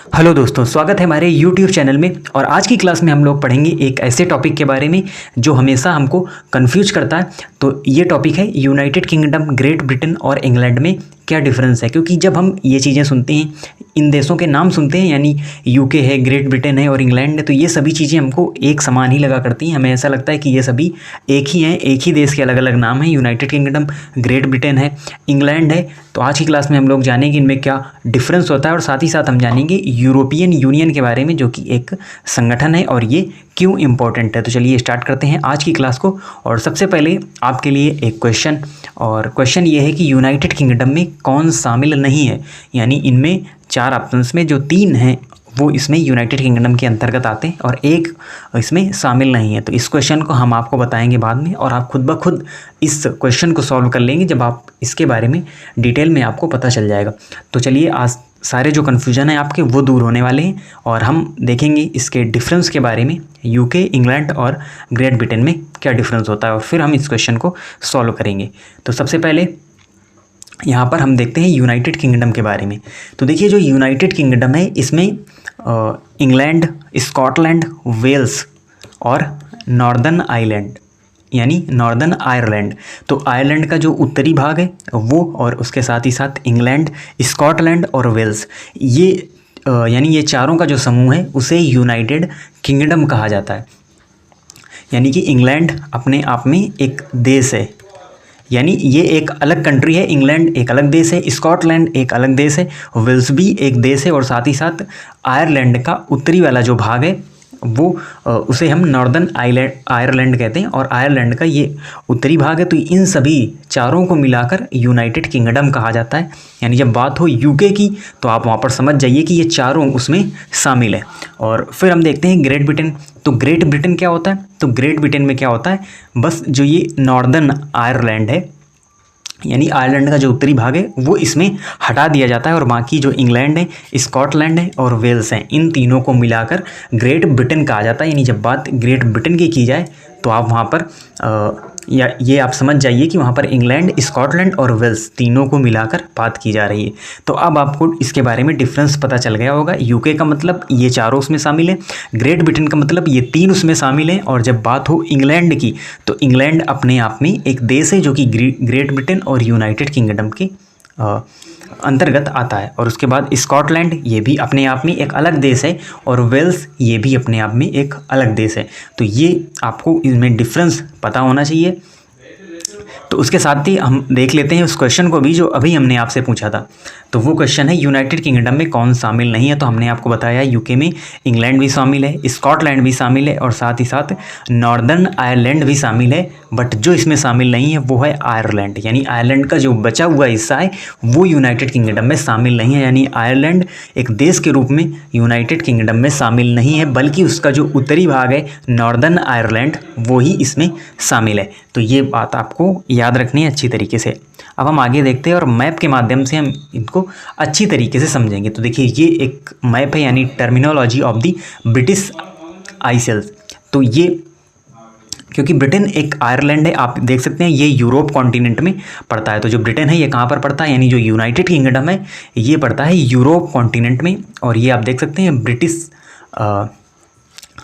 Hello दोस्तों, स्वागत है हमारे YouTube चैनल में। और आज की क्लास में हम लोग पढ़ेंगे एक ऐसे टॉपिक के बारे में जो हमेशा हमको कंफ्यूज करता है। तो ये टॉपिक है यूनाइटेड किंगडम, ग्रेट ब्रिटेन और इंग्लैंड में क्या डिफरेंस है। क्योंकि जब हम ये चीज़ें सुनते हैं, इन देशों के नाम सुनते हैं, यानी यूके है, ग्रेट ब्रिटेन है और इंग्लैंड है, तो ये सभी चीज़ें हमको एक समान ही लगा करती हैं। हमें ऐसा लगता है कि ये सभी एक ही हैं, एक ही देश के अलग अलग नाम हैं। यूनाइटेड किंगडम, ग्रेट ब्रिटेन है, इंग्लैंड है। तो आज की क्लास में हम लोग जानेंगे इनमें क्या डिफरेंस होता है और साथ ही साथ हम जानेंगे यूरोपियन यूनियन के बारे में, जो कि एक संगठन है और ये क्यों इम्पोर्टेंट है। तो चलिए स्टार्ट करते हैं आज की क्लास को। और सबसे पहले आपके लिए एक क्वेश्चन, और क्वेश्चन ये है कि यूनाइटेड किंगडम में कौन शामिल नहीं है। यानी इनमें चार ऑप्शंस में जो तीन हैं वो इसमें यूनाइटेड किंगडम के अंतर्गत आते हैं और एक इसमें शामिल नहीं है। तो इस क्वेश्चन को हम आपको बताएंगे बाद में, और आप खुद ब खुद इस क्वेश्चन को सॉल्व कर लेंगे जब आप इसके बारे में डिटेल में आपको पता चल जाएगा। तो चलिए, आज सारे जो कन्फ्यूजन है आपके वो दूर होने वाले हैं और हम देखेंगे इसके डिफरेंस के बारे में, यूके, इंग्लैंड और ग्रेट ब्रिटेन में क्या डिफरेंस होता है, और फिर हम इस क्वेश्चन को सॉल्व करेंगे। तो सबसे पहले यहाँ पर हम देखते हैं यूनाइटेड किंगडम के बारे में। तो देखिए, जो यूनाइटेड किंगडम है इसमें इंग्लैंड, स्कॉटलैंड, वेल्स और नॉर्दर्न आयरलैंड यानी नॉर्दर्न आयरलैंड, तो आयरलैंड का जो उत्तरी भाग है वो, और उसके साथ ही साथ इंग्लैंड, स्कॉटलैंड और वेल्स, ये यानी ये चारों का जो समूह है उसे यूनाइटेड किंगडम कहा जाता है। यानी कि इंग्लैंड अपने आप में एक देश है, यानी ये एक अलग कंट्री है। इंग्लैंड एक अलग देश है, स्कॉटलैंड एक अलग देश है, वेल्स भी एक देश है, और साथ ही साथ आयरलैंड का उत्तरी वाला जो भाग है वो उसे हम नॉर्दर्न आयरलैंड कहते हैं, और आयरलैंड का ये उत्तरी भाग है। तो इन सभी चारों को मिलाकर यूनाइटेड किंगडम कहा जाता है। यानी जब बात हो यूके की तो आप वहाँ पर समझ जाइए कि ये चारों उसमें शामिल है। और फिर हम देखते हैं ग्रेट ब्रिटेन। तो ग्रेट ब्रिटेन क्या होता है? तो ग्रेट ब्रिटेन में क्या होता है, बस जो ये नॉर्दर्न आयरलैंड है, यानी आयरलैंड का जो उत्तरी भाग है वो इसमें हटा दिया जाता है, और बाकी जो इंग्लैंड है, स्कॉटलैंड है और वेल्स हैं, इन तीनों को मिलाकर ग्रेट ब्रिटेन कहा जाता है। यानी जब बात ग्रेट ब्रिटेन की जाए तो आप वहाँ पर या ये आप समझ जाइए कि वहाँ पर इंग्लैंड, स्कॉटलैंड और वेल्स तीनों को मिलाकर बात की जा रही है। तो अब आपको इसके बारे में डिफरेंस पता चल गया होगा। यूके का मतलब ये चारों उसमें शामिल है, ग्रेट ब्रिटेन का मतलब ये तीन उसमें शामिल हैं, और जब बात हो इंग्लैंड की तो इंग्लैंड अपने आप में एक देश है जो कि ग्रेट ब्रिटेन और यूनाइटेड किंगडम के अंतर्गत आता है। और उसके बाद स्कॉटलैंड, ये भी अपने आप में एक अलग देश है, और वेल्स ये भी अपने आप में एक अलग देश है। तो ये आपको इसमें डिफरेंस पता होना चाहिए। तो उसके साथ ही हम देख लेते हैं उस क्वेश्चन को भी जो अभी हमने आपसे पूछा था। तो वो क्वेश्चन है यूनाइटेड किंगडम में कौन शामिल नहीं है। तो हमने आपको बताया यूके में इंग्लैंड भी शामिल है, स्कॉटलैंड भी शामिल है और साथ ही साथ नॉर्दर्न आयरलैंड भी शामिल है, बट जो इसमें शामिल नहीं है वो है आयरलैंड। यानी आयरलैंड का जो बचा हुआ हिस्सा है वो यूनाइटेड किंगडम में शामिल नहीं है। यानी आयरलैंड एक देश के रूप में यूनाइटेड किंगडम में शामिल नहीं है, बल्कि उसका जो उत्तरी भाग है नॉर्दर्न आयरलैंड वो ही इसमें शामिल है। तो ये बात आपको याद रखनी है अच्छी तरीके से। अब हम आगे देखते हैं और मैप के माध्यम से हम इनको अच्छी तरीके से समझेंगे। तो देखिए, ये एक मैप है, यानी टर्मिनोलॉजी ऑफ द ब्रिटिश आइसल्स। तो ये क्योंकि ब्रिटेन एक आयरलैंड है, आप देख सकते हैं ये यूरोप कॉन्टिनेंट में पड़ता है। तो जो ब्रिटेन है ये कहाँ पर पड़ता है, यानी जो यूनाइटेड किंगडम है ये पड़ता है यूरोप कॉन्टिनेंट में। और ये आप देख सकते हैं ब्रिटिश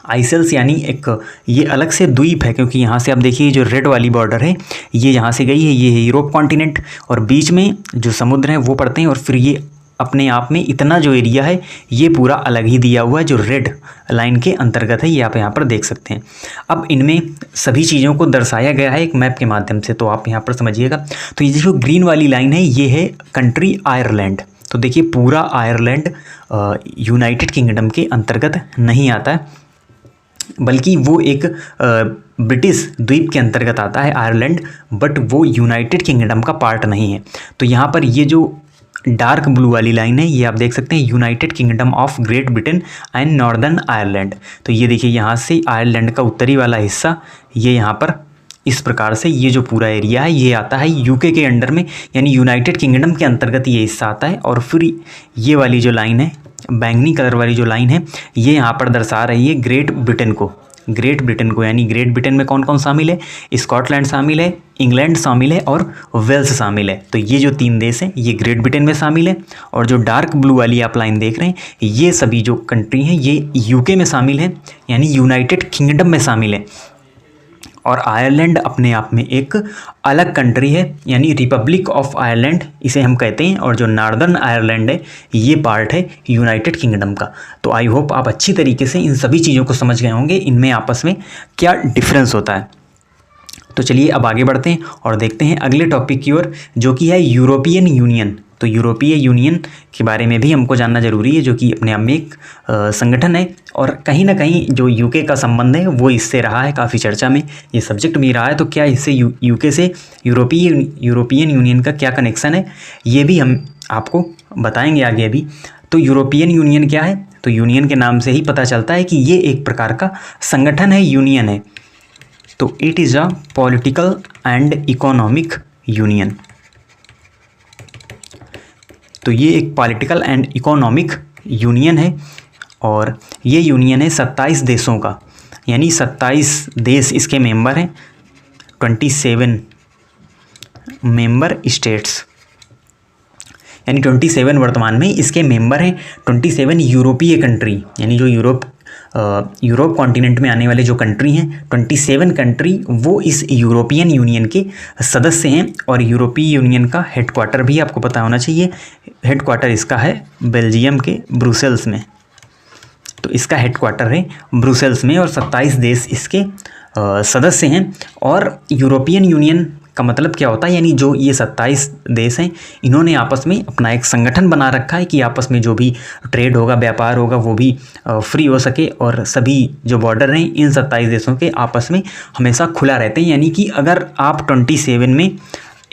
आइसल्स, यानी एक ये अलग से द्वीप है, क्योंकि यहाँ से आप देखिए जो रेड वाली बॉर्डर है ये यहाँ से गई है, ये है यूरोप कॉन्टिनेंट, और बीच में जो समुद्र हैं वो पड़ते हैं, और फिर ये अपने आप में इतना जो एरिया है ये पूरा अलग ही दिया हुआ है जो रेड लाइन के अंतर्गत है, ये आप यहाँ पर देख सकते हैं। अब इनमें सभी चीज़ों को दर्शाया गया है एक मैप के माध्यम से, तो आप यहाँ पर समझिएगा। तो ये जो ग्रीन वाली लाइन है ये है कंट्री आयरलैंड। तो देखिए, पूरा आयरलैंड यूनाइटेड किंगडम के अंतर्गत नहीं आता है, बल्कि वो एक ब्रिटिश द्वीप के अंतर्गत आता है आयरलैंड, बट वो यूनाइटेड किंगडम का पार्ट नहीं है। तो यहाँ पर ये जो डार्क ब्लू वाली लाइन है ये आप देख सकते हैं United kingdom of great Britain and northern Ireland. तो ये देखिए, यहाँ से आयरलैंड का उत्तरी वाला हिस्सा ये यहाँ पर इस प्रकार से ये जो पूरा एरिया है ये आता है यूके के अंडर में, यानी यूनाइटेड किंगडम के अंतर्गत ये हिस्सा आता है। और फिर ये वाली जो लाइन है, बैंगनी कलर वाली जो लाइन है ये यहाँ पर दर्शा रही है ग्रेट ब्रिटेन को, ग्रेट ब्रिटेन को, यानी ग्रेट ब्रिटेन में कौन कौन शामिल है, स्कॉटलैंड शामिल है, इंग्लैंड शामिल है और वेल्स शामिल है। तो ये जो 3 देश हैं ये ग्रेट ब्रिटेन में शामिल है। और जो डार्क ब्लू वाली आप लाइन देख रहे हैं ये सभी जो कंट्री हैं ये यूके में शामिल है, यानी यूनाइटेड किंगडम में शामिल है। और आयरलैंड अपने आप में एक अलग कंट्री है, यानी रिपब्लिक ऑफ आयरलैंड इसे हम कहते हैं। और जो नॉर्दर्न आयरलैंड है ये पार्ट है यूनाइटेड किंगडम का। तो आई होप आप अच्छी तरीके से इन सभी चीज़ों को समझ गए होंगे, इनमें आपस में क्या डिफरेंस होता है। तो चलिए अब आगे बढ़ते हैं और देखते हैं अगले टॉपिक की ओर, जो कि है यूरोपियन यूनियन। तो यूरोपीय यूनियन के बारे में भी हमको जानना जरूरी है, जो कि अपने आप में एक संगठन है और कहीं ना कहीं जो यूके का संबंध है वो इससे रहा है, काफ़ी चर्चा में ये सब्जेक्ट भी रहा है। तो क्या इससे यूके से यूरोपियन यूनियन का क्या कनेक्शन है ये भी हम आपको बताएंगे आगे अभी। तो यूरोपियन यूनियन क्या है, तो यूनियन के नाम से ही पता चलता है कि ये एक प्रकार का संगठन है, यूनियन है। तो it is a political and economic union. तो ये एक पॉलिटिकल एंड इकोनॉमिक यूनियन है और ये यूनियन है 27 देशों का, यानी 27 देश इसके मेंबर हैं, 27 मेंबर स्टेट्स, यानी 27 वर्तमान में इसके मेंबर हैं। 27 यूरोपीय कंट्री, यानी जो यूरोप कॉन्टिनेंट में आने वाले जो कंट्री हैं 27 कंट्री वो इस यूरोपियन यूनियन के सदस्य हैं। और यूरोपीय यूनियन का हेडक्वार्टर भी आपको पता होना चाहिए, हेडक्वार्टर इसका है बेल्जियम के ब्रुसेल्स में। तो इसका हेडक्वार्टर है ब्रुसेल्स में और 27 देश इसके सदस्य हैं। और यूरोपियन यूनियन का मतलब क्या होता है, यानी जो ये 27 देश हैं इन्होंने आपस में अपना एक संगठन बना रखा है कि आपस में जो भी ट्रेड होगा, व्यापार होगा वो भी फ्री हो सके और सभी जो बॉर्डर हैं इन 27 देशों के आपस में हमेशा खुला रहते हैं। यानी कि अगर आप 27 में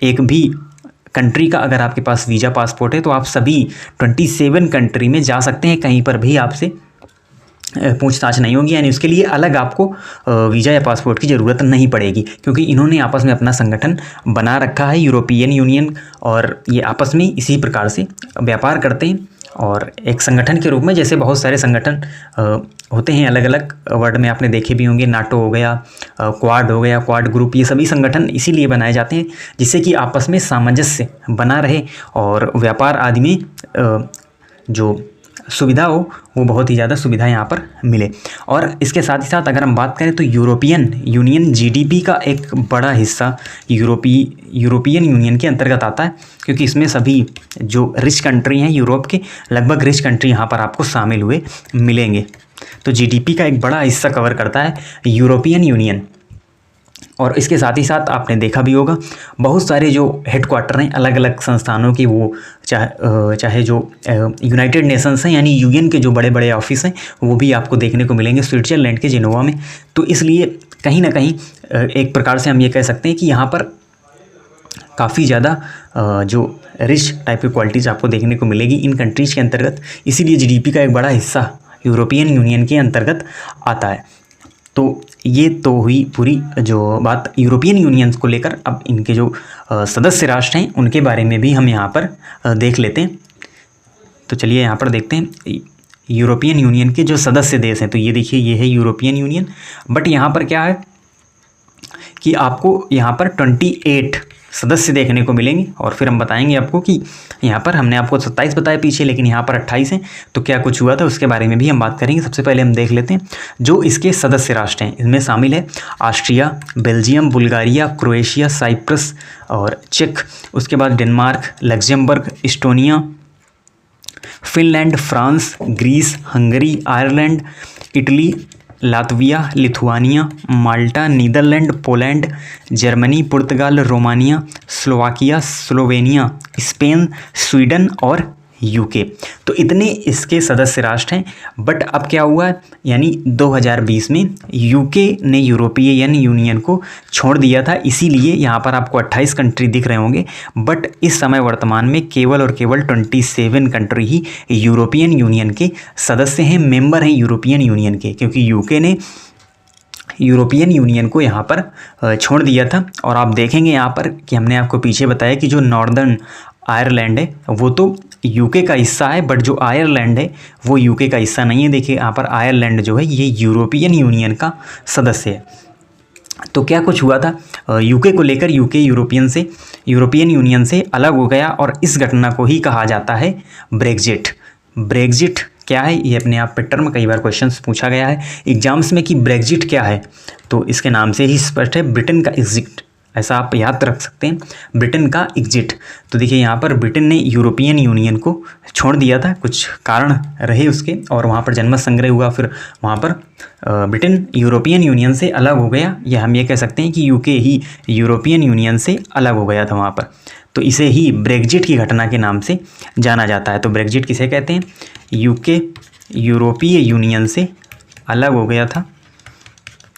एक भी कंट्री का अगर आपके पास वीज़ा पासपोर्ट है तो आप सभी 27 कंट्री में जा सकते हैं, कहीं पर भी आपसे पूछताछ नहीं होगी, यानी उसके लिए अलग आपको वीज़ा या पासपोर्ट की ज़रूरत नहीं पड़ेगी, क्योंकि इन्होंने आपस में अपना संगठन बना रखा है यूरोपियन यूनियन। और ये आपस में इसी प्रकार से व्यापार करते हैं और एक संगठन के रूप में, जैसे बहुत सारे संगठन होते हैं अलग अलग वर्ल्ड में, आपने देखे भी होंगे, नाटो हो गया, क्वाड हो गया, क्वाड ग्रुप, ये सभी संगठन इसीलिए बनाए जाते हैं जिससे कि आपस में सामंजस्य बना रहे और व्यापार आदि में जो सुविधा हो वो बहुत ही ज़्यादा सुविधा यहाँ पर मिले। और इसके साथ ही साथ अगर हम बात करें तो यूरोपियन यूनियन जीडीपी का एक बड़ा हिस्सा यूरोपियन यूनियन के अंतर्गत आता है, क्योंकि इसमें सभी जो रिच कंट्री हैं यूरोप के, लगभग रिच कंट्री यहाँ पर आपको शामिल हुए मिलेंगे। तो जीडीपी का एक बड़ा हिस्सा कवर करता है यूरोपियन यूनियन। और इसके साथ ही साथ आपने देखा भी होगा बहुत सारे जो हेडक्वार्टर हैं अलग अलग संस्थानों की, वो चाहे जो यूनाइटेड नेशंस हैं यानी यूएन के जो बड़े बड़े ऑफिस हैं वो भी आपको देखने को मिलेंगे स्विट्ज़रलैंड के जिनेवा में। तो इसलिए कहीं ना कहीं एक प्रकार से हम ये कह सकते हैं कि यहाँ पर काफ़ी ज़्यादा जो रिच टाइप की क्वालिटीज़ आपको देखने को मिलेगी इन कंट्रीज़ के अंतर्गत, इसीलिए जीडीपी का एक बड़ा हिस्सा यूरोपियन यूनियन के अंतर्गत आता है। तो ये तो हुई पूरी जो बात यूरोपियन यूनियन को लेकर। अब इनके जो सदस्य राष्ट्र हैं उनके बारे में भी हम यहाँ पर देख लेते हैं। तो चलिए यहाँ पर देखते हैं यूरोपियन यूनियन के जो सदस्य देश हैं। तो ये देखिए ये है यूरोपियन यूनियन, बट यहाँ पर क्या है कि आपको यहाँ पर 28 सदस्य देखने को मिलेंगे और फिर हम बताएंगे आपको कि यहाँ पर हमने आपको 27 बताया पीछे, लेकिन यहाँ पर 28 हैं। तो क्या कुछ हुआ था उसके बारे में भी हम बात करेंगे। सबसे पहले हम देख लेते हैं जो इसके सदस्य राष्ट्र हैं। इनमें शामिल है Austria, Belgium, Bulgaria, Croatia, Cyprus और चेक, उसके बाद Denmark, Luxembourg, Estonia, Finland, France, Greece, Hungary, Ireland, Italy, Latvia, Lithuania, Malta, Netherlands, Poland, Germany, पुर्तगाल, Romania, Slovakia, Slovenia, Spain, Sweden और यूके। तो इतने इसके सदस्य राष्ट्र हैं। बट अब क्या हुआ, यानी 2020 में यूके ने यूरोपियन यूनियन को छोड़ दिया था, इसीलिए यहाँ पर आपको 28 कंट्री दिख रहे होंगे। बट इस समय वर्तमान में केवल और केवल 27 कंट्री ही यूरोपियन यूनियन के सदस्य हैं, मेंबर हैं यूरोपियन यूनियन के, क्योंकि यूके ने यूरोपियन यूनियन को यहाँ पर छोड़ दिया था। और आप देखेंगे यहाँ पर कि हमने आपको पीछे बताया कि जो नॉर्दर्न आयरलैंड है वो तो यूके का हिस्सा है, बट जो आयरलैंड है वो यूके का हिस्सा नहीं है। देखिए यहाँ पर आयरलैंड जो है ये यूरोपियन यूनियन का सदस्य है। तो क्या कुछ हुआ था यूके को लेकर, यूके यूरोपियन यूनियन से अलग हो गया और इस घटना को ही कहा जाता है ब्रेग्जिट। ब्रेग्जिट क्या है, ये अपने आप पे टर्म कई बार क्वेश्चंस पूछा गया है एग्जाम्स में कि ब्रेग्जिट क्या है, तो इसके नाम से ही स्पष्ट है, ब्रिटेन का एग्जिट, ऐसा आप याद रख सकते हैं, ब्रिटेन का एग्जिट। तो देखिए यहाँ पर ब्रिटेन ने यूरोपियन यूनियन को छोड़ दिया था, कुछ कारण रहे उसके, और वहाँ पर जनमत संग्रह हुआ, फिर वहाँ पर ब्रिटेन यूरोपियन यूनियन से अलग हो गया, या हम ये कह सकते हैं कि यूके ही यूरोपियन यूनियन से अलग हो गया था वहाँ पर। तो इसे ही ब्रेग्जिट की घटना के नाम से जाना जाता है। तो ब्रेग्जिट किसे कहते हैं, यूके यूरोपीय यूनियन से अलग हो गया था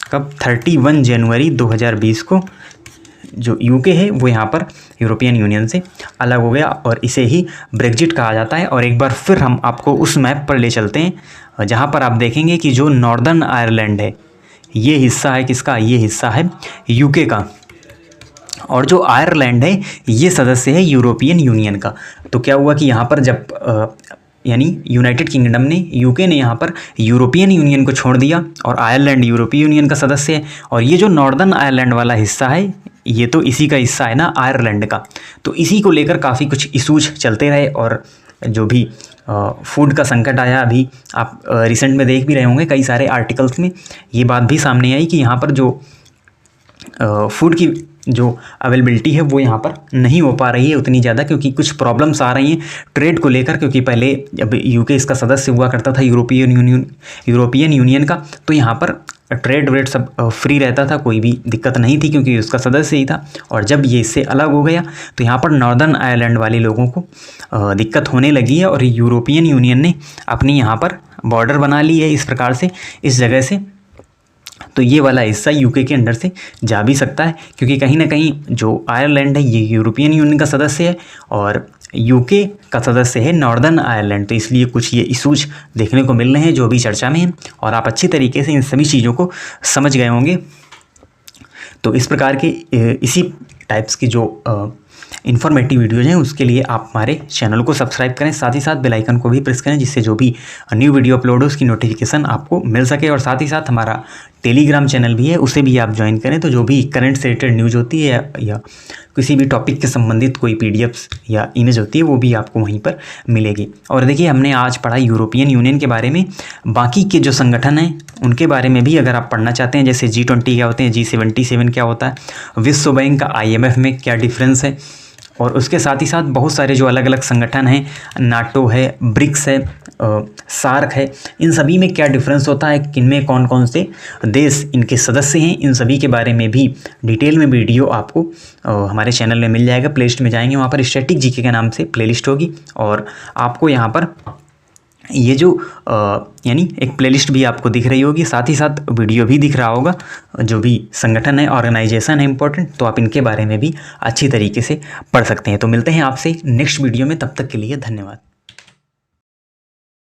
कब, 31 जनवरी 2020 को जो यूके है वो यहाँ पर यूरोपियन यूनियन से अलग हो गया, और इसे ही ब्रेग्जिट कहा जाता है। और एक बार फिर हम आपको उस मैप पर ले चलते हैं जहाँ पर आप देखेंगे कि जो नॉर्दर्न आयरलैंड है ये हिस्सा है किसका, ये हिस्सा है यूके का, और जो आयरलैंड है ये सदस्य है यूरोपियन यूनियन का। तो क्या हुआ कि यहाँ पर जब यानी यूनाइटेड किंगडम ने, यूके ने यहाँ पर यूरोपियन यूनियन को छोड़ दिया और आयरलैंड यूरोपीय यूनियन का सदस्य है, और ये जो नॉर्दर्न आयरलैंड वाला हिस्सा है ये तो इसी का हिस्सा है ना आयरलैंड का। तो इसी को लेकर काफ़ी कुछ इशूज चलते रहे, और जो भी फूड का संकट आया, अभी आप रिसेंट में देख भी रहे होंगे कई सारे आर्टिकल्स में ये बात भी सामने आई कि यहाँ पर जो फूड की जो अवेलेबिलिटी है वो यहाँ पर नहीं हो पा रही है उतनी ज़्यादा, क्योंकि कुछ प्रॉब्लम्स आ रही हैं ट्रेड को लेकर। क्योंकि पहले जब यूके इसका सदस्य हुआ करता था यूरोपियन यूनियन का, तो यहाँ पर ट्रेड वेड सब फ्री रहता था, कोई भी दिक्कत नहीं थी क्योंकि उसका सदस्य ही था। और जब ये इससे अलग हो गया तो यहाँ पर नॉर्दर्न आयरलैंड वाले लोगों को दिक्कत होने लगी है, और यूरोपियन यूनियन ने अपनी यहाँ पर बॉर्डर बना ली है इस प्रकार से, इस जगह से। तो ये वाला हिस्सा यूके के अंडर से जा भी सकता है, क्योंकि कहीं ना कहीं जो आयरलैंड है ये यूरोपियन यूनियन का सदस्य है और यूके का सदस्य है नॉर्दर्न आयरलैंड। तो इसलिए कुछ ये इशूज देखने को मिल रहे हैं जो भी चर्चा में हैं, और आप अच्छी तरीके से इन सभी चीज़ों को समझ गए होंगे। तो इस प्रकार के इसी टाइप्स की जो इन्फॉर्मेटिव वीडियोज़ हैं उसके लिए आप हमारे चैनल को सब्सक्राइब करें, साथ ही साथ बेल आइकन को भी प्रेस करें, जिससे जो भी न्यू वीडियो अपलोड हो उसकी नोटिफिकेशन आपको मिल सके। और साथ ही साथ हमारा टेलीग्राम चैनल भी है, उसे भी आप ज्वाइन करें, तो जो भी करंट से रिलेटेड न्यूज़ होती है या किसी भी टॉपिक के संबंधित कोई पीडीएफ्स या इमेज होती है वो भी आपको वहीं पर मिलेगी। और देखिए हमने आज पढ़ा यूरोपियन यूनियन के बारे में, बाकी के जो संगठन हैं उनके बारे में भी अगर आप पढ़ना चाहते हैं, जैसे G20 क्या होते हैं, G77 क्या होता है, विश्व बैंक का IMF में क्या डिफरेंस है, और उसके साथ ही साथ बहुत सारे जो अलग अलग संगठन हैं, नाटो है, ब्रिक्स है, सार्क है, इन सभी में क्या डिफरेंस होता है, किनमें कौन कौन से देश इनके सदस्य हैं, इन सभी के बारे में भी डिटेल में वीडियो आपको हमारे चैनल में मिल जाएगा। प्लेलिस्ट में जाएंगे, वहाँ पर स्टैटिक जीके के नाम से प्लेलिस्ट होगी, और आपको यहाँ पर ये जो यानी एक प्लेलिस्ट भी आपको दिख रही होगी, साथ ही साथ वीडियो भी दिख रहा होगा, जो भी संगठन है, ऑर्गेनाइजेशन है इंपॉर्टेंट, तो आप इनके बारे में भी अच्छी तरीके से पढ़ सकते हैं। तो मिलते हैं आपसे नेक्स्ट वीडियो में, तब तक के लिए धन्यवाद।